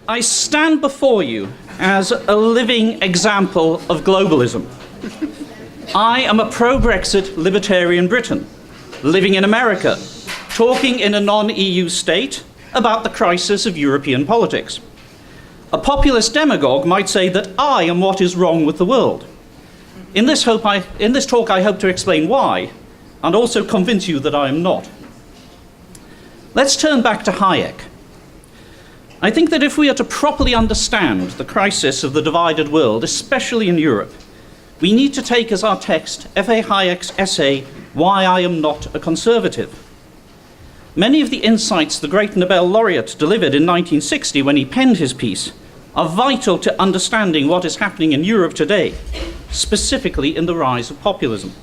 I stand before you as a living example of globalism. I am a pro-Brexit libertarian Briton, living in America, talking in a non-EU state about the crisis of European politics. A populist demagogue might say that I am what is wrong with the world. In this talk, I hope to explain why, and also convince you that I am not. Let's turn back to Hayek. I think that if we are to properly understand the crisis of the divided world, especially in Europe, we need to take as our text F.A. Hayek's essay, Why I Am Not a Conservative. Many of the insights the great Nobel laureate delivered in 1960 when he penned his piece are vital to understanding what is happening in Europe today, specifically in the rise of populism.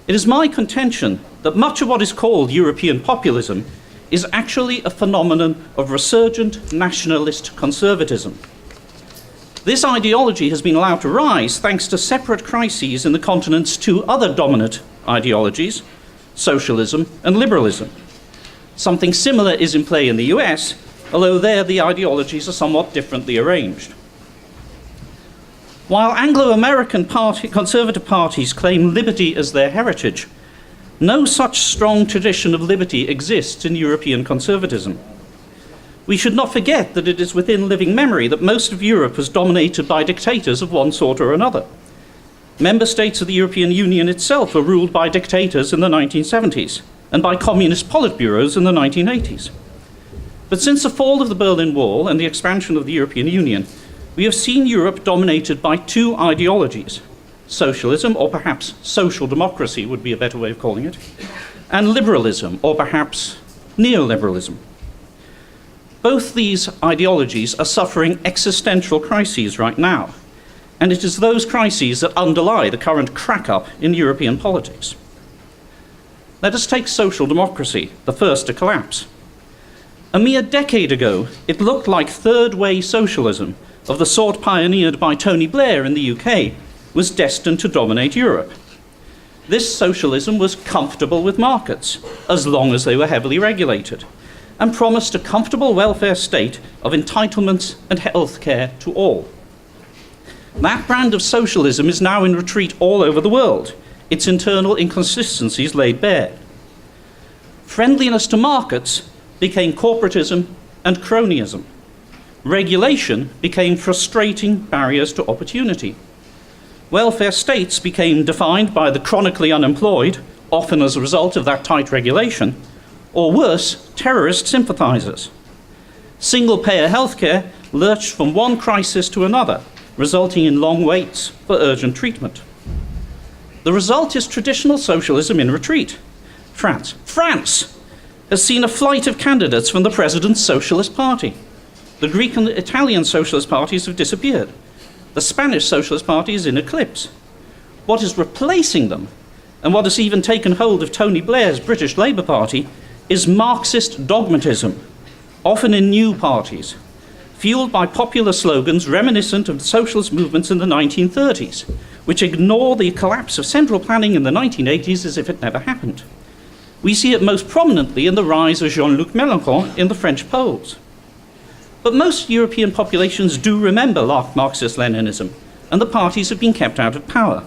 It is my contention that much of what is called European populism is actually a phenomenon of resurgent nationalist conservatism. This ideology has been allowed to rise thanks to separate crises in the continent's two other dominant ideologies, socialism and liberalism. Something similar is in play in the US, although there the ideologies are somewhat differently arranged. While Anglo-American conservative parties claim liberty as their heritage, no such strong tradition of liberty exists in European conservatism. We should not forget that it is within living memory that most of Europe was dominated by dictators of one sort or another. Member states of the European Union itself were ruled by dictators in the 1970s and by communist politburos in the 1980s. But since the fall of the Berlin Wall and the expansion of the European Union, we have seen Europe dominated by two ideologies: socialism, or perhaps social democracy would be a better way of calling it, and liberalism, or perhaps neoliberalism. Both these ideologies are suffering existential crises right now, and it is those crises that underlie the current crack-up in European politics. Let us take social democracy, the first to collapse. A mere decade ago, it looked like third-way socialism of the sort pioneered by Tony Blair in the UK was destined to dominate Europe. This socialism was comfortable with markets, as long as they were heavily regulated, and promised a comfortable welfare state of entitlements and health care to all. That brand of socialism is now in retreat all over the world, its internal inconsistencies laid bare. Friendliness to markets became corporatism and cronyism. Regulation became frustrating barriers to opportunity. Welfare states became defined by the chronically unemployed, often as a result of that tight regulation, or worse, terrorist sympathizers. Single-payer healthcare lurched from one crisis to another, resulting in long waits for urgent treatment. The result is traditional socialism in retreat. France has seen a flight of candidates from the president's Socialist Party. The Greek and Italian Socialist parties have disappeared. The Spanish Socialist Party is in eclipse. What is replacing them, and what has even taken hold of Tony Blair's British Labour Party, is Marxist dogmatism, often in new parties, fueled by popular slogans reminiscent of socialist movements in the 1930s, which ignore the collapse of central planning in the 1980s as if it never happened. We see it most prominently in the rise of Jean-Luc Mélenchon in the French polls. But most European populations do remember Marxist-Leninism, and the parties have been kept out of power.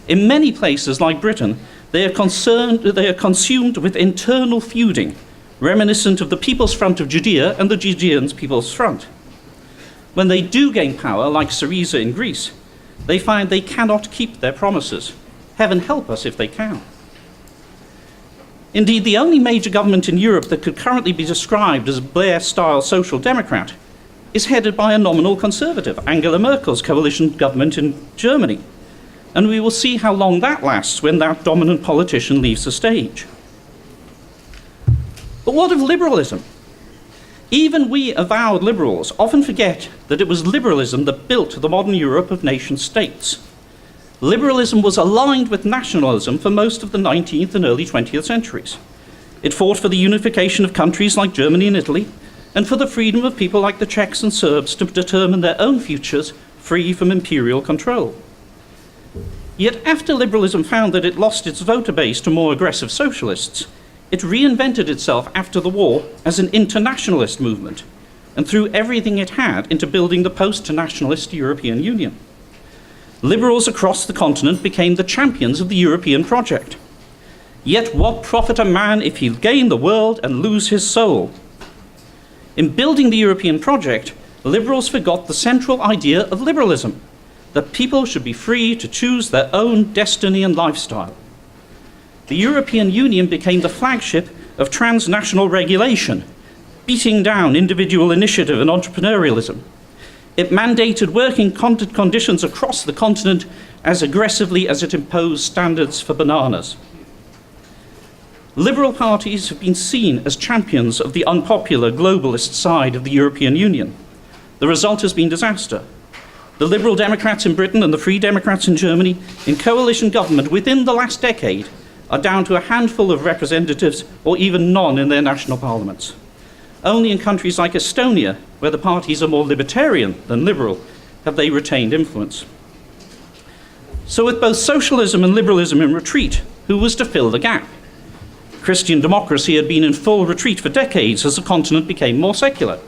In many places like Britain, they are consumed with internal feuding, reminiscent of the People's Front of Judea and the Judeans' People's Front. When they do gain power, like Syriza in Greece, they find they cannot keep their promises. Heaven help us if they can. Indeed, the only major government in Europe that could currently be described as a Blair-style social democrat is headed by a nominal conservative, Angela Merkel's coalition government in Germany. And we will see how long that lasts when that dominant politician leaves the stage. But what of liberalism? Even we avowed liberals often forget that it was liberalism that built the modern Europe of nation-states. Liberalism was aligned with nationalism for most of the 19th and early 20th centuries. It fought for the unification of countries like Germany and Italy, and for the freedom of people like the Czechs and Serbs to determine their own futures free from imperial control. Yet after liberalism found that it lost its voter base to more aggressive socialists, It reinvented itself after the war as an internationalist movement and threw everything it had into building the post-nationalist European Union. Liberals across the continent became the champions of the European project. Yet what profit a man if he'll gain the world and lose his soul? In building the European project, liberals forgot the central idea of liberalism, that people should be free to choose their own destiny and lifestyle. The European Union became the flagship of transnational regulation, beating down individual initiative and entrepreneurialism. It mandated working conditions across the continent as aggressively as it imposed standards for bananas. Liberal parties have been seen as champions of the unpopular globalist side of the European Union. The result has been disaster. The Liberal Democrats in Britain and the Free Democrats in Germany, in coalition government within the last decade, are down to a handful of representatives or even none in their national parliaments. Only in countries like Estonia, where the parties are more libertarian than liberal, have they retained influence. So with both socialism and liberalism in retreat, who was to fill the gap? Christian democracy had been in full retreat for decades as the continent became more secular.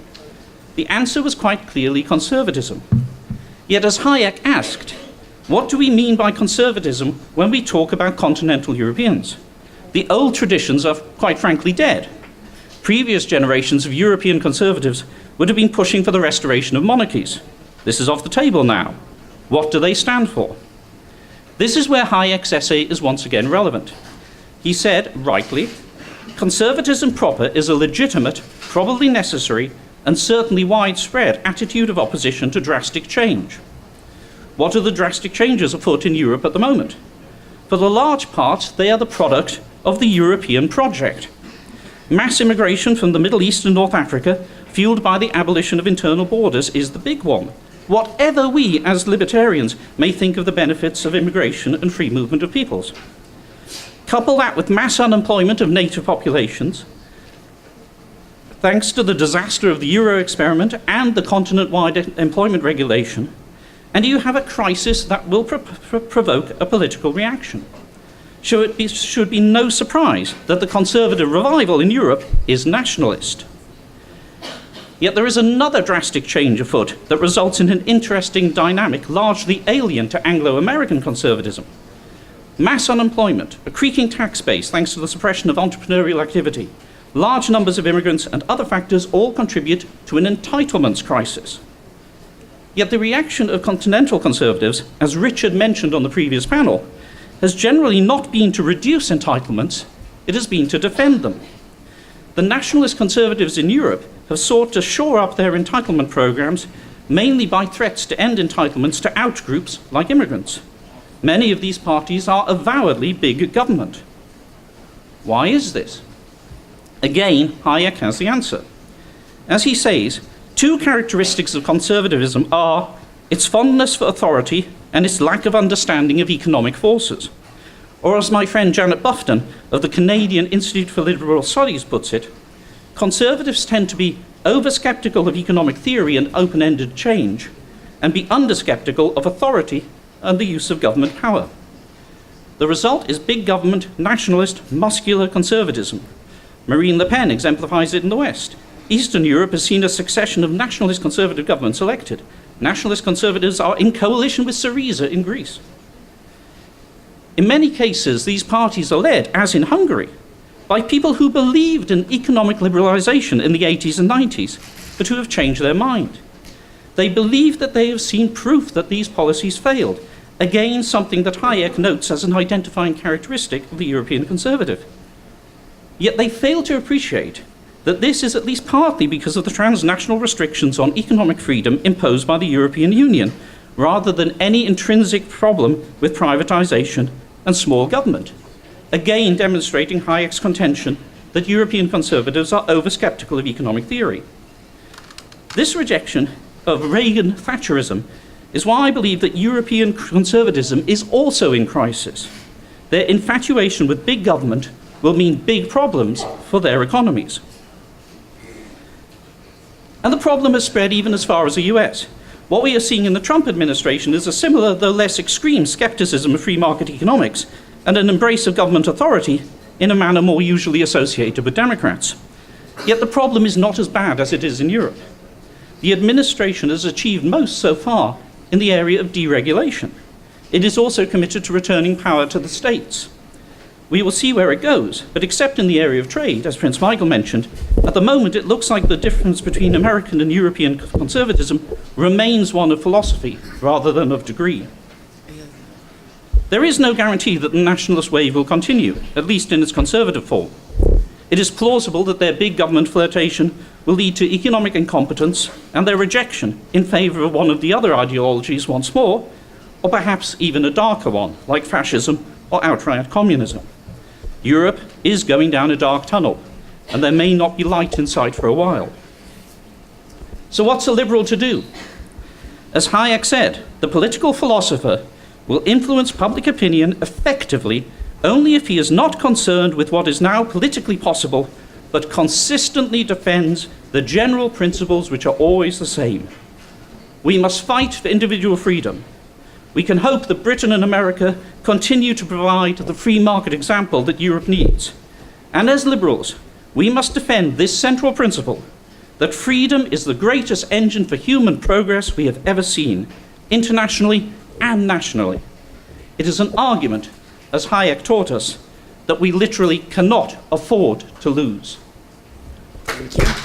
The answer was quite clearly conservatism. Yet as Hayek asked, what do we mean by conservatism when we talk about continental Europeans? The old traditions are quite frankly dead. Previous generations of European conservatives would have been pushing for the restoration of monarchies. This is off the table now. What do they stand for? This is where Hayek's essay is once again relevant. He said, rightly, conservatism proper is a legitimate, probably necessary, and certainly widespread attitude of opposition to drastic change. What are the drastic changes afoot in Europe at the moment? For the large part, they are the product of the European project. Mass immigration from the Middle East and North Africa, fueled by the abolition of internal borders, is the big one. Whatever we as libertarians may think of the benefits of immigration and free movement of peoples. Couple that with mass unemployment of native populations, thanks to the disaster of the Euro experiment and the continent-wide employment regulation, and you have a crisis that will provoke a political reaction. Should be no surprise that the conservative revival in Europe is nationalist. Yet there is another drastic change afoot that results in an interesting dynamic largely alien to Anglo-American conservatism. Mass unemployment, a creaking tax base thanks to the suppression of entrepreneurial activity, large numbers of immigrants and other factors all contribute to an entitlements crisis. Yet the reaction of continental conservatives, as Richard mentioned on the previous panel, has generally not been to reduce entitlements, it has been to defend them. The nationalist conservatives in Europe have sought to shore up their entitlement programs mainly by threats to end entitlements to outgroups like immigrants. Many of these parties are avowedly big government. Why is this? Again, Hayek has the answer. As he says, two characteristics of conservatism are its fondness for authority and its lack of understanding of economic forces. Or as my friend Janet Bufton of the Canadian Institute for Liberal Studies puts it, conservatives tend to be over-skeptical of economic theory and open-ended change, and be under-skeptical of authority and the use of government power. The result is big government, nationalist, muscular conservatism. Marine Le Pen exemplifies it in the West. Eastern Europe has seen a succession of nationalist conservative governments elected. Nationalist conservatives are in coalition with Syriza in Greece. In many cases, these parties are led, as in Hungary, by people who believed in economic liberalization in the 80s and 90s, but who have changed their mind. They believe that they have seen proof that these policies failed, again something that Hayek notes as an identifying characteristic of the European conservative. Yet they fail to appreciate that this is at least partly because of the transnational restrictions on economic freedom imposed by the European Union, rather than any intrinsic problem with privatization and small government, again demonstrating Hayek's contention that European conservatives are over-skeptical of economic theory. This rejection of Reagan Thatcherism is why I believe that European conservatism is also in crisis. Their infatuation with big government will mean big problems for their economies. And the problem has spread even as far as the US. What we are seeing in the Trump administration is a similar, though less extreme, skepticism of free market economics and an embrace of government authority in a manner more usually associated with Democrats. Yet the problem is not as bad as it is in Europe. The administration has achieved most so far in the area of deregulation. It is also committed to returning power to the states. We will see where it goes, but except in the area of trade, as Prince Michael mentioned, at the moment it looks like the difference between American and European conservatism remains one of philosophy rather than of degree. There is no guarantee that the nationalist wave will continue, at least in its conservative form. It is plausible that their big government flirtation will lead to economic incompetence and their rejection in favour of one of the other ideologies once more, or perhaps even a darker one, like fascism or outright communism. Europe is going down a dark tunnel, and there may not be light in sight for a while. So what's a liberal to do? As Hayek said, the political philosopher will influence public opinion effectively only if he is not concerned with what is now politically possible, but consistently defends the general principles which are always the same. We must fight for individual freedom. We can hope that Britain and America continue to provide the free market example that Europe needs. And as liberals, we must defend this central principle, that freedom is the greatest engine for human progress we have ever seen, internationally and nationally. It is an argument, as Hayek taught us, that we literally cannot afford to lose. Thank you.